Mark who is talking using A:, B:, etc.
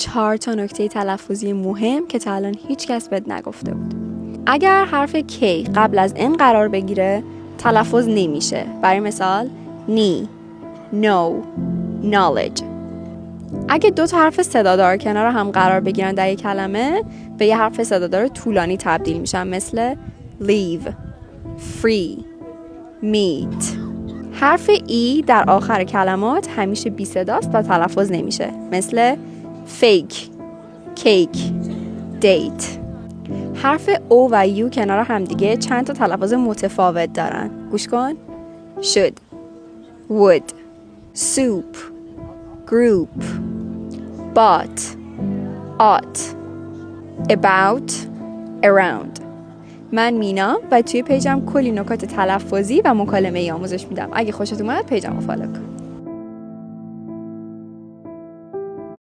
A: 4 نکته تلفظی مهم که تا الان هیچ کس بهت نگفته بود. اگر حرف K قبل از N قرار بگیره تلفظ نمیشه. برای مثال knee، know، knowledge. اگه 2 حرف صدادار کنار هم قرار بگیرن در یک کلمه به یه حرف صدادار طولانی تبدیل میشن، مثل leave، free، meet. حرف E در آخر کلمات همیشه بی صداست و تلفظ نمیشه، مثل fake، cake، date. حرف O و U کنار هم دیگه چند تا تلفظ متفاوت دارن. گوش کن. should، would، soup، group، but، ought، about، around. من مینا و توی پیجم کلی نکات تلفظی و مکالمه‌ای آموزش میدم. اگه خوشت اومد پیجمو فالو کن.